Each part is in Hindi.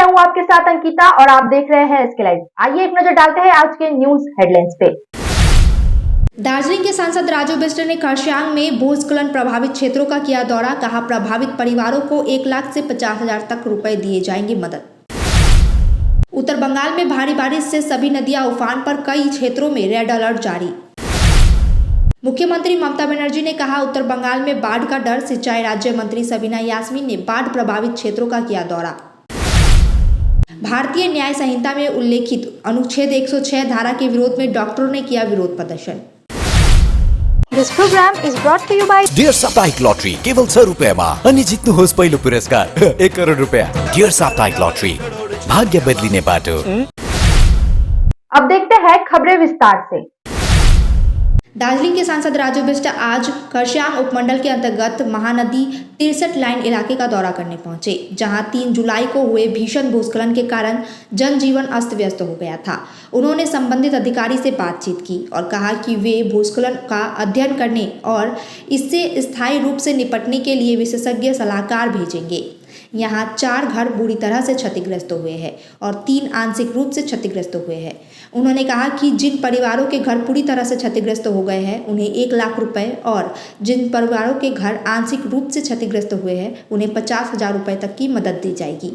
मैं हूं आपके साथ अंकिता और आप देख रहे हैं एसके लाइव। आइए एक नजर डालते हैं आज के न्यूज हेडलाइंस पे। दार्जिलिंग के सांसद राजू बिष्ट ने खरसांग में भूस्खलन प्रभावित क्षेत्रों का किया दौरा। कहा प्रभावित परिवारों को 1 लाख से 50,000 तक रुपए दिए जाएंगे मदद। उत्तर बंगाल में भारी बारिश से सभी नदियां उफान पर, कई क्षेत्रों में रेड अलर्ट जारी। मुख्यमंत्री ममता बनर्जी ने कहा उत्तर बंगाल में बाढ़ का डर। सिंचाई राज्य मंत्री सबीना यास्मीन ने बाढ़ प्रभावित क्षेत्रों का किया दौरा। भारतीय न्याय संहिता में उल्लेखित अनुच्छेद 106 धारा के विरोध में डॉक्टरों ने किया विरोध प्रदर्शन। This program is brought to you by dear साप्ताहिक लॉटरी केवल 100 रुपैयाँमा अनि जित्नुहोस् पहिलो पुरस्कार 1 करोड रुपैयाँ। डियर साप्ताहिक लॉटरी, भाग्य बदलिने बाटो। अब देखते हैं खबरें विस्तार से। दार्जिलिंग के सांसद राजू बिष्ट आज खरसांग उपमंडल के अंतर्गत महानदी 63 लाइन इलाके का दौरा करने पहुंचे, जहां 3 जुलाई को हुए भीषण भूस्खलन के कारण जनजीवन अस्त व्यस्त हो गया था। उन्होंने संबंधित अधिकारी से बातचीत की और कहा कि वे भूस्खलन का अध्ययन करने और इससे स्थायी रूप से निपटने के लिए विशेषज्ञ सलाहकार भेजेंगे। यहाँ 4 घर बुरी तरह से क्षतिग्रस्त हुए हैं और 3 आंशिक रूप से क्षतिग्रस्त हुए हैं। उन्होंने कहा कि जिन परिवारों के घर पूरी तरह से क्षतिग्रस्त हो गए हैं उन्हें 1 लाख रुपए और जिन परिवारों के घर आंशिक रूप से क्षतिग्रस्त हुए हैं उन्हें 50,000 रुपए तक की मदद दी जाएगी।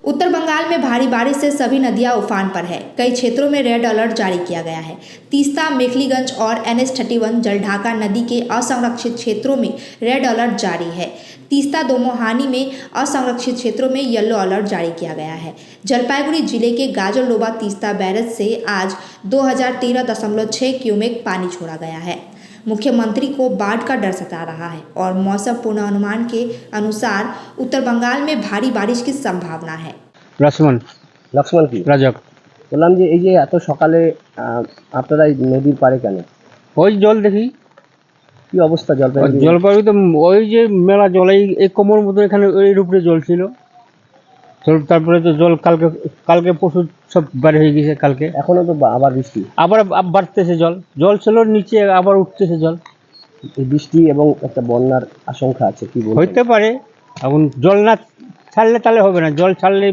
उत्तर बंगाल में भारी बारिश से सभी नदियां उफान पर है। कई क्षेत्रों में रेड अलर्ट जारी किया गया है। तीस्ता, मेखलीगंज और NH31 जलढाका नदी के असंरक्षित क्षेत्रों में रेड अलर्ट जारी है। तीस्ता दोमोहानी में असंरक्षित क्षेत्रों में येलो अलर्ट जारी किया गया है। जलपाईगुड़ी जिले के गाजरलोबा तीस्ता बैरज से आज 2013.6 क्यूमेक पानी छोड़ा गया है। मुख्यमंत्री को बाढ़ का डर सता रहा है और मौसम पूर्वानुमान के अनुसार उत्तर बंगाल में भारी बारिश की संभावना है। लक्ष्मण की রাজক বললাম যে এই যে এত সকালে আপনারা এই নদীর পাড়ে কেন? ওই জল দেখি কি অবস্থা জলপাইগুড়ি? জলপাইগুড়ি তো ওই যে মেলা জল এই কোমর মতো এখানে এর উপরে জল ছিল। তারপরে তো জল কালকে পরশু সব বার হয়ে গেছে। কালকে এখনো তো আবার বৃষ্টি, আবার বাড়তেছে জল ছিল নিচে, আবার উঠতেছে জল। এই বৃষ্টি এবং একটা বন্যার আশঙ্কা আছে, কি বলবো? হইতে পারে, এখন জল না ছাড়লে তাহলে হবে না, জল ছাড়লে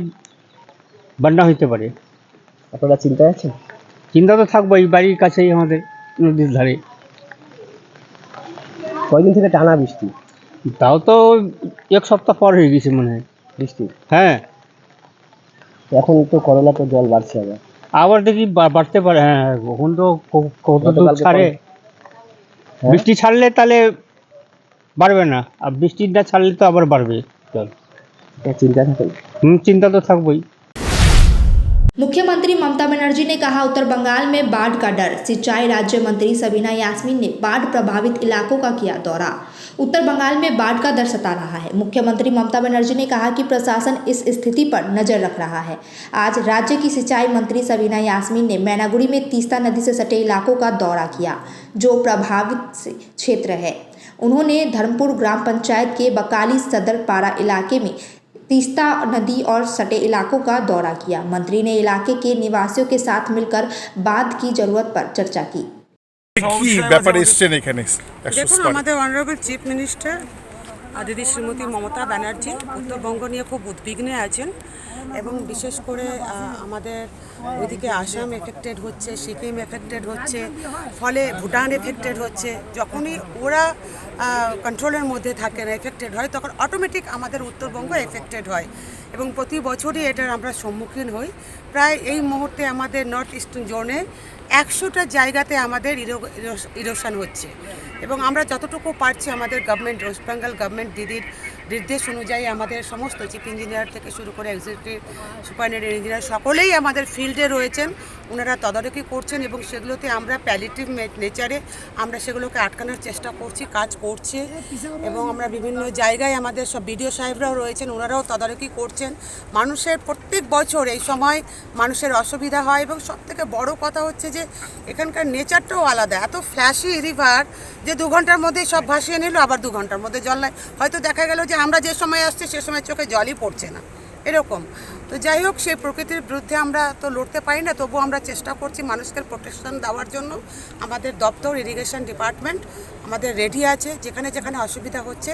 বন্যা হইতে পারে। আপনারা চিন্তায় আছেন? চিন্তা তো থাকবোই, বাড়ির কাছেই আমাদের নদীর ধারে। কয়দিন থেকে টানা বৃষ্টি? তাও তো 1 সপ্তাহ পর হয়ে গেছে মনে হয় বৃষ্টি। হ্যাঁ, এখন তো করলা তো জল বাড়ছে আবার দেখি বাড়তে পারে। হ্যাঁ, এখন তো কত দূর ছাড়ে। বৃষ্টি ছাড়লে তাহলে বাড়বে না, আর বৃষ্টি না ছাড়লে তো আবার বাড়বে জল। চিন্তা থাকেন? চিন্তা তো থাকবোই। मुख्यमंत्री ममता बनर्जी ने कहा उत्तर बंगाल में बाढ़ का डर। सिंचाई राज्य मंत्री सबीना यास्मीन ने बाढ़ प्रभावित इलाकों का किया दौरा। उत्तर बंगाल में बाढ़ का डर सता रहा है। मुख्यमंत्री ममता बनर्जी ने कहा कि प्रशासन इस स्थिति पर नजर रख रहा है। आज राज्य की सिंचाई मंत्री सबीना यास्मीन ने मैनागुड़ी में तीस्ता नदी से सटे इलाकों का दौरा किया, जो प्रभावित क्षेत्र है। उन्होंने धर्मपुर ग्राम पंचायत के बकाली सदर पारा इलाके में तीस्ता नदी और सटे इलाकों का दौरा किया। मंत्री ने इलाके के निवासियों के साथ मिलकर बांध की जरूरत पर चर्चा की। দেখুন, আমাদের অনারেবল চিফ মিনিস্টার দিদি শ্রীমতী মমতা ব্যানার্জি উত্তরবঙ্গ নিয়ে খুব উদ্বিগ্নে আছেন এবং বিশেষ করে আমাদের ওইদিকে আসাম এফেক্টেড হচ্ছে, সিকিম এফেক্টেড হচ্ছে, ফলে ভুটান এফেক্টেড হচ্ছে। যখনই ওরা কন্ট্রোলের মধ্যে থাকে না, এফেক্টেড হয়, তখন অটোমেটিক আমাদের উত্তরবঙ্গ এফেক্টেড হয় এবং প্রতি বছরই এটার আমরা সম্মুখীন হই। প্রায় এই মুহূর্তে আমাদের নর্থ ইস্টার্ন জোনে 100টা জায়গাতে আমাদের ইরোশন হচ্ছে এবং আমরা যতটুকু পারছি আমাদের গভর্নমেন্ট, ওয়েস্ট বেঙ্গল গভর্নমেন্ট দিদির নির্দেশ অনুযায়ী আমাদের সমস্ত চিফ ইঞ্জিনিয়ার থেকে শুরু করে এক্সিকিউটিভ সুপারিনটেন্ডেন্ট ইঞ্জিনিয়ার সকলেই আমাদের ফিল্ডে রয়েছেন। ওনারা তদারকি করছেন এবং সেগুলোতে আমরা প্যালিটিভ নেচারে আমরা সেগুলোকে আটকানোর চেষ্টা করছি, কাজ করছে এবং আমরা বিভিন্ন জায়গায় আমাদের সব বিডিও সাহেবরাও রয়েছেন, ওনারাও তদারকি করছেন। মানুষের প্রত্যেক বছর এই সময় মানুষের অসুবিধা হয় এবং সবথেকে বড় কথা হচ্ছে যে এখানকার নেচারটাও আলাদা। এত ফ্ল্যাশি রিভার যে 2 ঘন্টার মধ্যেই সব ভাসিয়ে নিল, আবার 2 ঘন্টার মধ্যে জল নাই। হয়তো দেখা গেল যে আমরা যে সময় আসছি সে সময় চোখে জলই পড়ছে না, এরকম। তো যাই হোক, সেই প্রকৃতির বিরুদ্ধে আমরা তো লড়তে পারি না, তবুও আমরা চেষ্টা করছি মানুষকে প্রোটেকশন দেওয়ার জন্য। আমাদের দপ্তর ইরিগেশন ডিপার্টমেন্ট আমাদের রেডি আছে যেখানে যেখানে অসুবিধা হচ্ছে।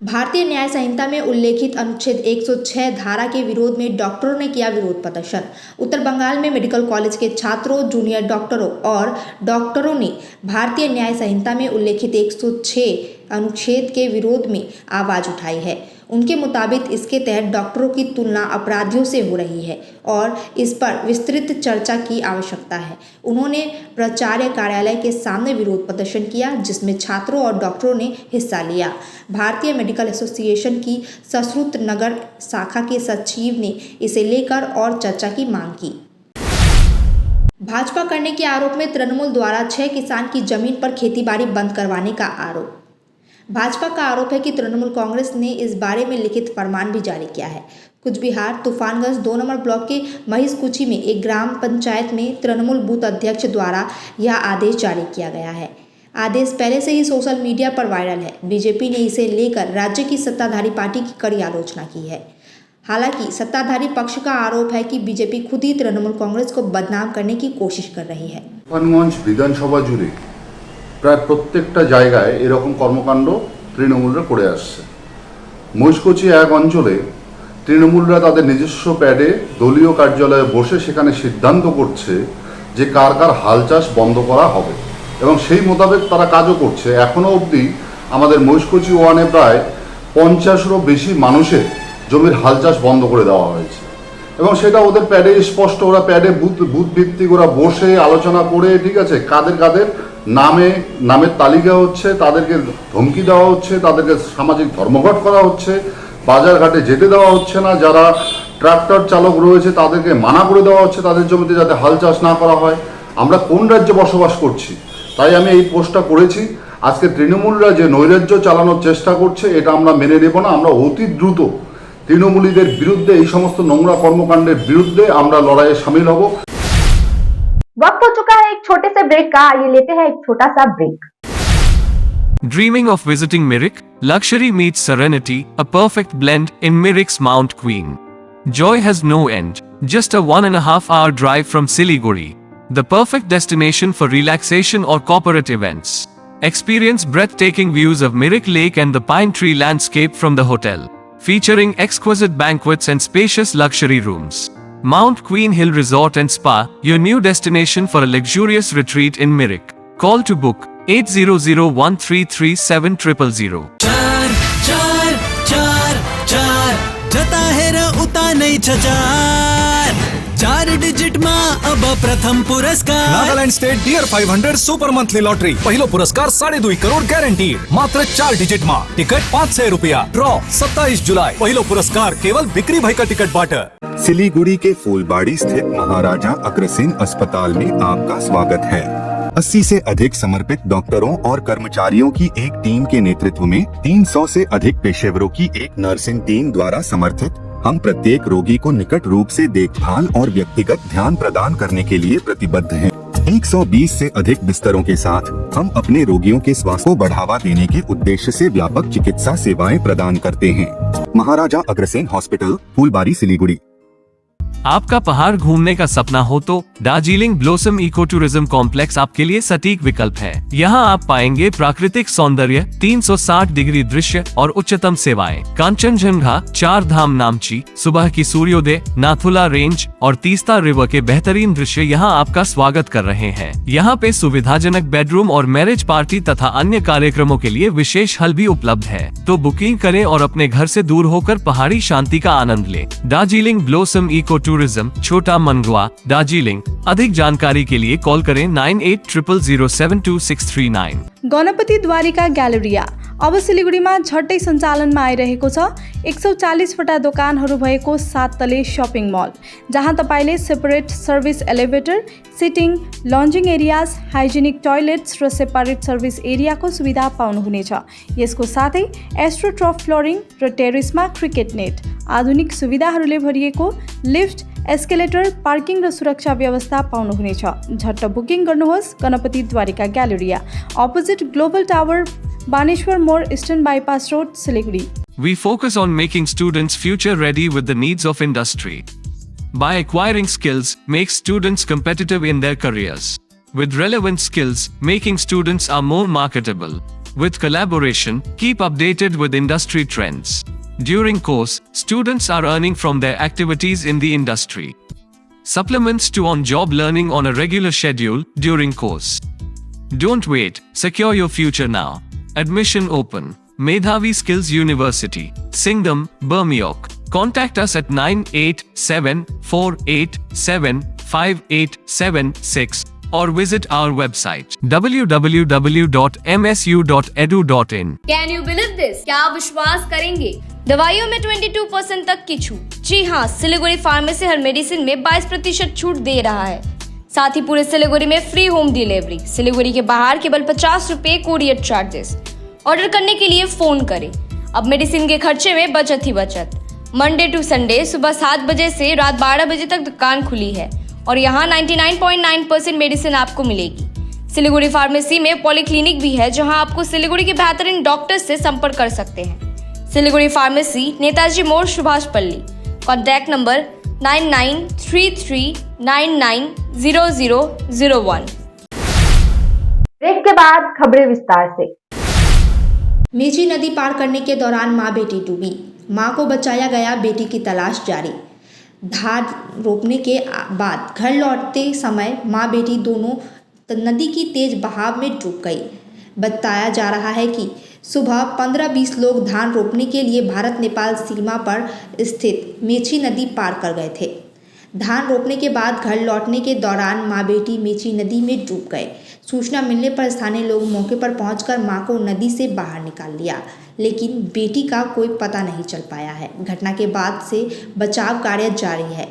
भारतीय न्याय संहिता में उल्लेखित अनुच्छेद 106 धारा के विरोध में डॉक्टरों ने किया विरोध प्रदर्शन। उत्तर बंगाल में मेडिकल कॉलेज के छात्रों, जूनियर डॉक्टरों और डॉक्टरों ने भारतीय न्याय संहिता में उल्लेखित 106 अनुच्छेद के विरोध में आवाज उठाई है। उनके मुताबिक इसके तहत डॉक्टरों की तुलना अपराधियों से हो रही है और इस पर विस्तृत चर्चा की आवश्यकता है। उन्होंने प्राचार्य कार्यालय के सामने विरोध प्रदर्शन किया, जिसमें छात्रों और डॉक्टरों ने हिस्सा लिया। भारतीय मेडिकल एसोसिएशन की सश्रुत नगर शाखा के सचिव ने इसे लेकर और चर्चा की मांग की। भाजपा करने के आरोप में तृणमूल द्वारा 6 किसान की जमीन पर खेतीबाड़ी बंद करवाने का आरोप। भाजपा का आरोप है कि तृणमूल कांग्रेस ने इस बारे में लिखित फरमान भी जारी किया है। कुछ बिहार तूफानगंज 2 नंबर ब्लॉक के महिषकुची में एक ग्राम पंचायत में तृणमूल बूथ अध्यक्ष द्वारा यह आदेश जारी किया गया है। आदेश पहले से ही सोशल मीडिया पर वायरल है। बीजेपी ने इसे लेकर राज्य की सत्ताधारी पार्टी की कड़ी आलोचना की है। हालांकि सत्ताधारी पक्ष का आरोप है कि बीजेपी खुद ही तृणमूल कांग्रेस को बदनाम करने की कोशिश कर रही है। तूफानगंज विधानसभा जुड़े প্রায় প্রত্যেকটা জায়গায় এরকম কর্মকাণ্ড তৃণমূলরা করে আসছে। মহিষকুচি এক অঞ্চলে তৃণমূলরা তাদের নিজস্ব প্যাডে দলীয় কার্যালয়ে বসে সেখানে সিদ্ধান্ত করছে যে কার কার হাল চাষ বন্ধ করা হবে এবং সেই মোতাবেক তারা কাজও করছে। এখনও অবধি আমাদের মহিষকুচি ওয়ানে প্রায় 50-এরও বেশি মানুষের জমির হাল চাষ বন্ধ করে দেওয়া হয়েছে এবং সেটা ওদের প্যাডে স্পষ্ট। ওরা প্যাডে বুথ ভিত্তিক ওরা বসে আলোচনা করে, ঠিক আছে, কাদের কাদের নামের তালিকা হচ্ছে, তাদেরকে ধমকি দেওয়া হচ্ছে, তাদেরকে সামাজিক ধর্মঘট করা হচ্ছে, বাজারঘাটে যেতে দেওয়া হচ্ছে না, যারা ট্রাক্টর চালক রয়েছে তাদেরকে মানা করে দেওয়া হচ্ছে তাদের জমিতে যাতে হাল চাষ না করা হয়। আমরা কোন রাজ্যে বসবাস করছি? তাই আমি এই পোস্টটা করেছি। আজকে তৃণমূলরা যে নৈরাজ্য চালানোর চেষ্টা করছে এটা আমরা মেনে নেব না। আমরা অতি দ্রুত তৃণমূলীদের বিরুদ্ধে, এই সমস্ত নোংরা কর্মকাণ্ডের বিরুদ্ধে আমরা লড়াইয়ে शामिल হব। वक्त हो चुका है एक छोटे से ब्रेक का। आइए लेते हैं एक छोटा सा break. Dreaming of visiting Mirik? Luxury meets serenity, a perfect blend in Mirik's Mount Queen. Joy has no end. Just a 1.5 hour drive from Siliguri. The perfect destination for relaxation or corporate events. Experience breathtaking views of Mirik Lake and the pine tree landscape from the hotel, featuring exquisite banquets and spacious luxury rooms. Mount Queen Hill Resort and Spa, your new destination for a luxurious retreat in Mirik. Call to book 8001337000. चार जता हेर उता नहीं छचार 4 डिजिट मा अब प्रथम पुरस्कार Nagaland state dear 500 super monthly lottery पहिलो पुरस्कार 2.5 करोड़ गॅरंटीड मात्र 4 डिजिट मा टिकट 500 रुपया ड्रॉ 27 जुलाई पहिलो पुरस्कार केवल बिक्री भाई का टिकट बाट। सिलीगुड़ी के फूलबाड़ी स्थित महाराजा अग्रसेन अस्पताल में आपका स्वागत है। 80 से अधिक समर्पित डॉक्टरों और कर्मचारियों की एक टीम के नेतृत्व में 300 से अधिक पेशेवरों की एक नर्सिंग टीम द्वारा समर्थित हम प्रत्येक रोगी को निकट रूप से देखभाल और व्यक्तिगत ध्यान प्रदान करने के लिए प्रतिबद्ध हैं। 120 से अधिक बिस्तरों के साथ हम अपने रोगियों के स्वास्थ्य को बढ़ावा देने के उद्देश्य से व्यापक चिकित्सा सेवाएं प्रदान करते हैं। महाराजा अग्रसेन हॉस्पिटल, फूलबाड़ी, सिलीगुड़ी। आपका पहाड़ घूमने का सपना हो तो Darjeeling blossom eco tourism complex आपके लिए सटीक विकल्प है। यहाँ आप पाएंगे प्राकृतिक सौंदर्य, 360 डिग्री दृश्य और उच्चतम सेवाएं। कांचनजंगा, 4 धाम नामची, सुबह की सूर्योदय, नाथुला रेंज और तीस्ता रिवर के बेहतरीन दृश्य यहाँ आपका स्वागत कर रहे हैं। यहाँ पे सुविधाजनक बेडरूम और मैरिज पार्टी तथा अन्य कार्यक्रमों के लिए विशेष हल भी उपलब्ध है। तो बुकिंग करें और अपने घर से दूर होकर पहाड़ी शांति का आनंद लें। दार्जिलिंग ब्लॉसम इको टूरिज्म, छोटा मनगुआ, दार्जिलिंग। अधिक जानकारी के लिए कॉल करें 9800072639। गणपति द्वारिका ग्यालेरिया अब सिलिगुडीमा झट्टै सञ्चालनमा आइरहेको छ। 140 वटा दोकानहरू भएको 7 तले शपिङ मल, जहाँ तपाईले separate service elevator, sitting, lounging areas, hygienic toilets र सेपरेट सर्भिस एरियाको सुविधा पाउनुहुनेछ। यसको साथै एस्ट्रोट्रफ फ्लोरिङ र टेरेसमा क्रिकेट नेट, आधुनिक सुविधाहरूले भरिएको लिफ्ट, एस्केलेटर, पार्किङ र सुरक्षा व्यवस्था पाउनुहुनेछ। झट्ट बुकिङ गर्नुहोस्। Ganpati Dwarika galleria, opposite global tower, Baneshwar मोड़, eastern bypass road, Siliguri. We focus on making students future ready with the needs of industry. By acquiring skills, make students competitive in their careers. With relevant skills, making students are more marketable. With collaboration, keep updated with industry trends. During course, students are earning from their activities in the industry. Supplements to on-job learning on a regular schedule during course. Don't wait, secure your future now. Admission open. Medhavi Skills University, Singham, Bermioc. Contact us at 9874875876 or visit our website www.msu.edu.in. Can you believe this? क्या आप विश्वास करेंगे? दवाइयों में 22% तक की छूट। जी हाँ, सिलीगुड़ी फार्मेसी हर मेडिसिन में 22% छूट दे रहा है। साथ ही पूरे सिलीगुड़ी में फ्री होम डिलीवरी। सिलीगुड़ी के बाहर केवल 50 रुपए कोरियर चार्जेस। ऑर्डर करने के लिए फोन करें। अब मेडिसिन के खर्चे में बचत ही बचत। मंडे टू संडे सुबह 7 बजे से रात 12 बजे तक दुकान खुली है और यहाँ 99.9% मेडिसिन आपको मिलेगी। सिलीगुड़ी फार्मेसी में पॉलीक्लिनिक भी है जहाँ आपको सिलीगुड़ी के बेहतरीन डॉक्टर से संपर्क कर सकते हैं। सिलीगुड़ी फार्मेसी, नेताजी मोड़, सुभाष पल्ली। Contact number 9933990001। ब्रेक के बाद खबरें विस्तार से। मेची नदी पार करने के दौरान मां बेटी डूबी। मां को बचाया गया, बेटी की तलाश जारी। धान रोपने के बाद घर लौटते समय मां बेटी दोनों नदी की तेज बहाव में डूब गई। बताया जा रहा है कि सुबह 15-20 लोग धान रोपने के लिए भारत नेपाल सीमा पर स्थित मेची नदी पार कर गए थे। धान रोपने के बाद घर लौटने के दौरान मां बेटी मेची नदी में डूब गए। सूचना मिलने पर स्थानीय लोग मौके पर पहुंचकर मां को नदी से बाहर निकाल लिया, लेकिन बेटी का कोई पता नहीं चल पाया है। घटना के बाद से बचाव कार्य जारी है।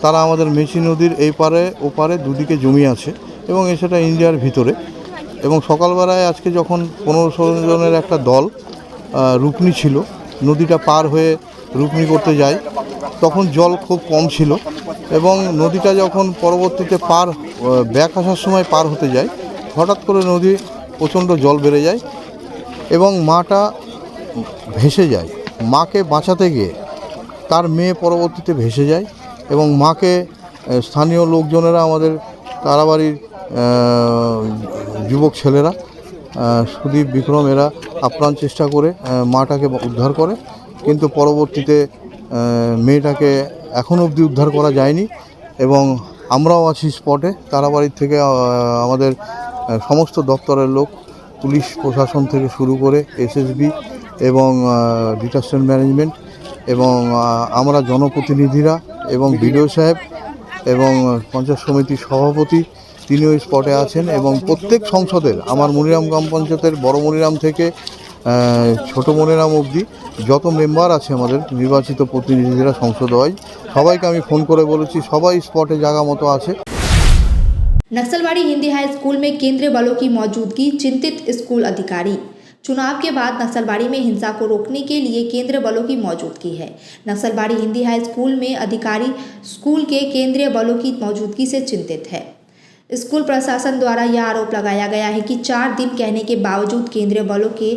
তারা আমাদের মেচি নদীর এই পারে ওপারে দুদিকে জমি আছে এবং সেটা ইন্ডিয়ার ভিতরে। এবং সকালবেলায় আজকে যখন 15-16 জনের একটা দল রুকনি ছিল, নদীটা পার হয়ে রুকনি করতে যায়, তখন জল খুব কম ছিল এবং নদীটা যখন পরবর্তীতে ব্যাক আসার সময় পার হতে যায়, হঠাৎ করে নদী প্রচণ্ড জল বেড়ে যায় এবং মাটা ভেসে যায়। মাকে বাঁচাতে গিয়ে তার মেয়ে পরবর্তীতে ভেসে যায় এবং মাকে স্থানীয় লোকজনেরা, আমাদের কারাবাড়ির যুবক ছেলেরা, সুদীপ, বিক্রম, এরা আপ্রাণ চেষ্টা করে মাটাকে উদ্ধার করে, কিন্তু পরবর্তীতে মেয়েটাকে এখনও অবধি উদ্ধার করা যায়নি এবং আমরাও আছি স্পটে। কারাবাড়ির থেকে আমাদের সমস্ত দপ্তরের লোক, পুলিশ প্রশাসন থেকে শুরু করে এসএসবি এবং ডিজাস্টার ম্যানেজমেন্ট এবং আমরা জনপ্রতিনিধিরা এবং বিডিও সাহেব এবং পঞ্চায়েত সমিতির সভাপতি, তিনিও স্পটে আছেন এবং প্রত্যেক সংসদের, আমার মনিরাম গ্রাম পঞ্চায়েতের বড় মনিরাম থেকে ছোট মনিরাম অবধি যত মেম্বার আছে আমাদের নির্বাচিত প্রতিনিধিরা সংসদ হয়, সবাইকে আমি ফোন করে বলেছি, সবাই স্পটে জায়গা মতো আছে। नक्सलबाड़ी हिंदी हाई स्कूल में केंद्रीय बलों की मौजूदगी, चिंतित स्कूल अधिकारी। चुनाव के बाद नक्सलबाड़ी में हिंसा को रोकने के लिए केंद्रीय बलों की मौजूदगी है। नक्सलबाड़ी हिंदी हाई स्कूल में अधिकारी स्कूल के केंद्रीय बलों की मौजूदगी से चिंतित है। स्कूल प्रशासन द्वारा यह आरोप लगाया गया है कि 4 दिन कहने के बावजूद केंद्रीय बलों के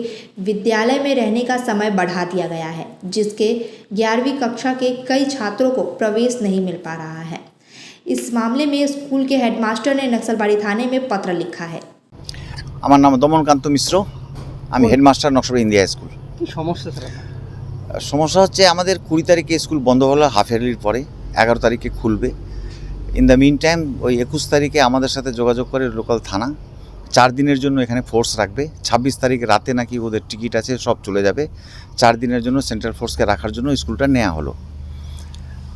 विद्यालय में रहने का समय बढ़ा दिया गया है, जिसके 11वीं कक्षा के कई छात्रों को प्रवेश नहीं मिल पा रहा है। इस मामले में स्कूल के हेडमास्टर ने नक्सलबाड़ी थाने में पत्र लिखा है। আমার নাম দমনকান্ত মিশ্র, আমি হেডমাস্টার নকশালবাড়ি ইন্ডিয়া স্কুল। কি সমস্যা স্যার? সমস্যা হচ্ছে আমাদের 20 তারিখে স্কুল বন্ধ হলো, হাফ ইয়ারলির পরে 11 তারিখে খুলবে। ইন দ্য মিন টাইম ওই 21 তারিখে আমাদের সাথে যোগাযোগ করে লোকাল থানা 4 দিনের জন্য এখানে ফোর্স রাখবে। 26 তারিখ রাতে নাকি ওদের টিকিট আছে, সব চলে যাবে। 4 দিনের জন্য সেন্ট্রাল ফোর্সকে রাখার জন্য স্কুলটা নেওয়া হলো।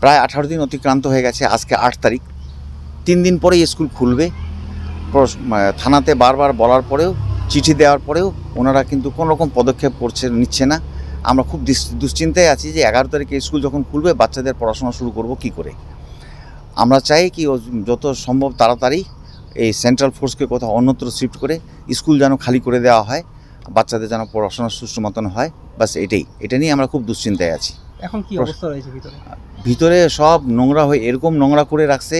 প্রায় 18 দিন অতিক্রান্ত হয়ে গেছে, আজকে 8 তারিখ। 3 দিন পরেই স্কুল খুলবে। থানাতে বারবার বলার পরেও, চিঠি দেওয়ার পরেও ওনারা কিন্তু কোনো রকম পদক্ষেপ নিচ্ছে না। আমরা খুব দুশ্চিন্তায় আছি যে 11 তারিখে স্কুল যখন খুলবে বাচ্চাদের পড়াশোনা শুরু করব কি করে। আমরা চাই কি যত সম্ভব তাড়াতাড়ি এই সেন্ট্রাল ফোর্সকে কোথাও অন্যত্র শিফট করে স্কুল যেন খালি করে দেওয়া হয়, বাচ্চাদের যেন পড়াশোনা সুষ্ঠু মতন হয়। বাস এটা নিয়ে আমরা খুব দুশ্চিন্তায় আছি। এখন কি অবস্থা রয়েছে ভিতরে? ভিতরে সব নোংরা হয়ে এরকম নোংরা করে রাখছে,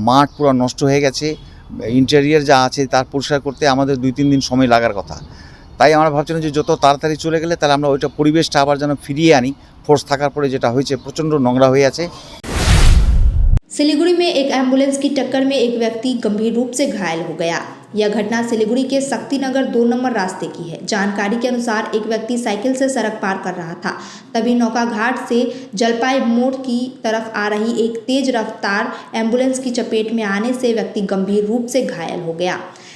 মাঠ পুরো নষ্ট হয়ে গেছে। ইন্টেরিয়ার যা আছে তার পরিষ্কার করতে আমাদের 2-3 দিন সময় লাগার কথা। তাই আমরা ভাবছিলাম যে যত তাড়াতাড়ি চলে গেলে তাহলে আমরা ওইটা পরিবেশটা আবার যেন ফিরিয়ে আনি। ফোর্স থাকার পরে যেটা হয়েছে প্রচণ্ড নোংরা হয়ে আছে। सिलीगुड़ी में एक एम्बुलेंस की टक्कर में एक व्यक्ति गंभीर रूप से घायल हो गया। यह घटना सिलीगुड़ी के शक्तिनगर 2 नंबर रास्ते की है। जानकारी के अनुसार एक व्यक्ति साइकिल से सड़क पार कर रहा था, तभी नौकाघाट से जलपाई मोड़ की तरफ आ रही एक तेज रफ्तार एम्बुलेंस की चपेट में आने से व्यक्ति गंभीर रूप से घायल हो गया।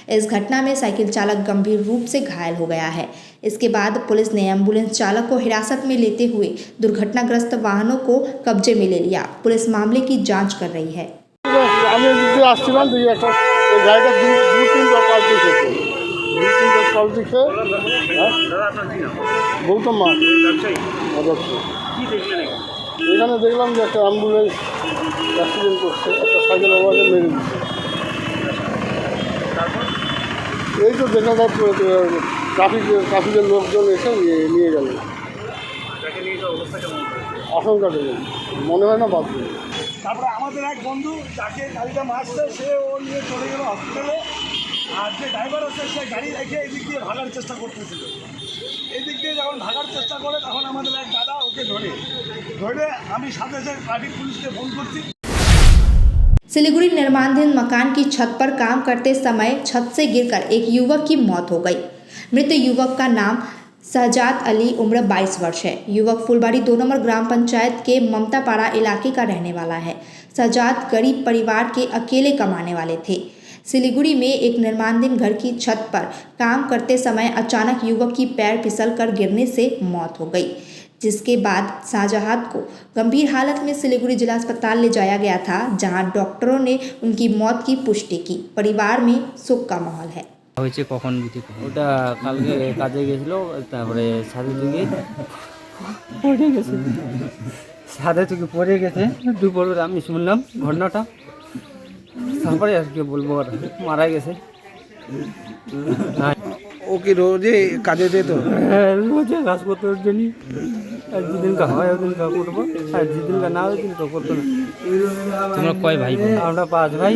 इस घटना में साइकिल चालक गंभीर रूप से घायल हो गया है। इसके बाद पुलिस ने एम्बुलेंस चालक को हिरासत में लेते हुए दुर्घटनाग्रस्त वाहनों को कब्जे में ले लिया। पुलिस मामले की जांच कर रही है। এই তো দেখা যাচ্ছে ট্রাফিকের লোকজন এসে নিয়ে গেল। আশঙ্কা থেকে মনে হয় না বাঁচবে। তারপরে আমাদের এক বন্ধু যাকে গাড়িটা মারছে সে ও নিয়ে চলে গেল হসপিটালে, আর যে ড্রাইভার আছে সে গাড়ি রেখে এদিক দিয়ে ভাগার চেষ্টা করতেছিল। এদিক দিয়ে যখন ভাগার চেষ্টা করে তখন আমাদের এক দাদা ওকে ধরে আমি সাথে সাথে ট্রাফিক পুলিশকে ফোন করছি। सिलीगुड़ी निर्माणाधीन मकान की छत पर काम करते समय छत से गिरकर एक युवक की मौत हो गई। मृत युवक का नाम शहजाद अली उम्र 22 वर्ष है। युवक फुलबाड़ी 2 नंबर ग्राम पंचायत के ममतापाड़ा इलाके का रहने वाला है। शहजाद गरीब परिवार के अकेले कमाने वाले थे। सिलीगुड़ी में एक निर्माणाधीन घर की छत पर काम करते समय अचानक युवक की पैर फिसलकर गिरने से मौत हो गई, जिसके बाद शाहजहाद को गंभीर हालत में सिलीगुड़ी जिला अस्पताल ले जाया गया था, जहां डॉक्टरों ने उनकी मौत की पुष्टि की। परिवार में शोक का माहौल है। হয়েছে কখন ওটা কালকে কাজে গেছিল, তারপরে ছাদে থেকে পড়ে গেছে দুপুরে আমি শুনলাম ঘটনাটা, তারপরে আর কি বলবো, মারা গেছে। ও কি রোজে কাজে যেত? হ্যাঁ, রোজে কাজ করতে জন্য যেদিন হয় ওদিন করবো, আর যেদিন না ওই দিন তো করতো না। তোমরা কয় ভাই? আমরা 5 ভাই,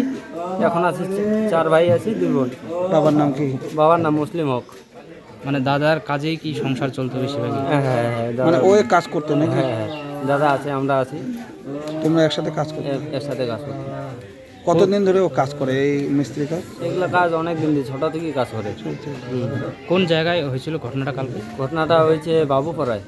এখন আছি 4 ভাই আছি, 2 বোন। বাবার নাম কি? বাবার নাম মুসলিম হক। মানে দাদার কাজেই কি সংসার চলতো বেশিরভাগই? হ্যাঁ হ্যাঁ হ্যাঁ, মানে ও কাজ করতো নাকি? হ্যাঁ হ্যাঁ, দাদা আছে, আমরা আছি, তোমরা একসাথে কাজ করতো? একসাথে কাজ করতো। কতদিন ধরে ও কাজ করে এই মিস্ত্রি কাজ? এগুলো কাজ অনেক দিন দিয়ে, ছোট থেকেই কাজ করে। কোন জায়গায় হয়েছিল ঘটনাটা কালকে? ঘটনাটা হয়েছে বাবুপাড়ায়।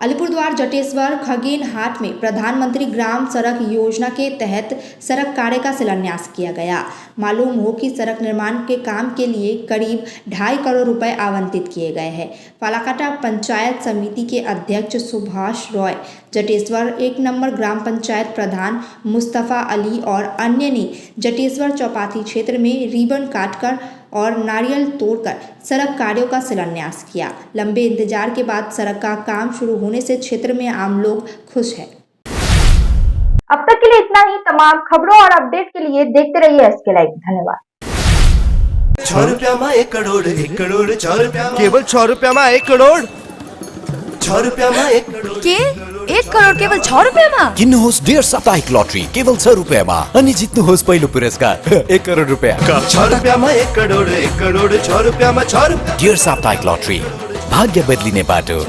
अलीपुरद्वार जटेश्वर खगेन हाट में प्रधानमंत्री ग्राम सड़क योजना के तहत सड़क कार्य का शिलान्यास किया गया। मालूम हो कि सड़क निर्माण के काम के लिए करीब 2.5 करोड़ रुपए आवंटित किए गए हैं। फालाकाटा पंचायत समिति के अध्यक्ष सुभाष रॉय, जटेश्वर 1 नंबर ग्राम पंचायत प्रधान मुस्तफ़ा अली और अन्य ने जटेश्वर चौपाटी क्षेत्र में रिबन काटकर और नारियल तोड़कर सड़क कार्यों का शिलान्यास किया। लंबे इंतजार के बाद सड़क का काम शुरू होने से क्षेत्र में आम लोग खुश हैं। अब तक के लिए इतना ही। तमाम खबरों और अपडेट के लिए देखते रहिए SK लाइव। धन्यवाद। 6 रुपया में 1 करोड़ 1 करोड़ 6 रुपया केवल 6 रुपया में 1 करोड़ 6 रुपया में 1 करोड़ के 1 करोड केवल 6 रुपियाँमा? किन्नुहोस् डेढ साप्ताहिक लटरी केवल 6 रुपियाँमा अनि जित्नुहोस् पहिलो पुरस्कार 1 करोड रुपियाँ। 6 रुपया में 1 करोड़ 1 करोड़ 6 रुपया में 6 रुपया। डेढ साप्ताहिक लटरी, भाग्य बदलिने बाटो।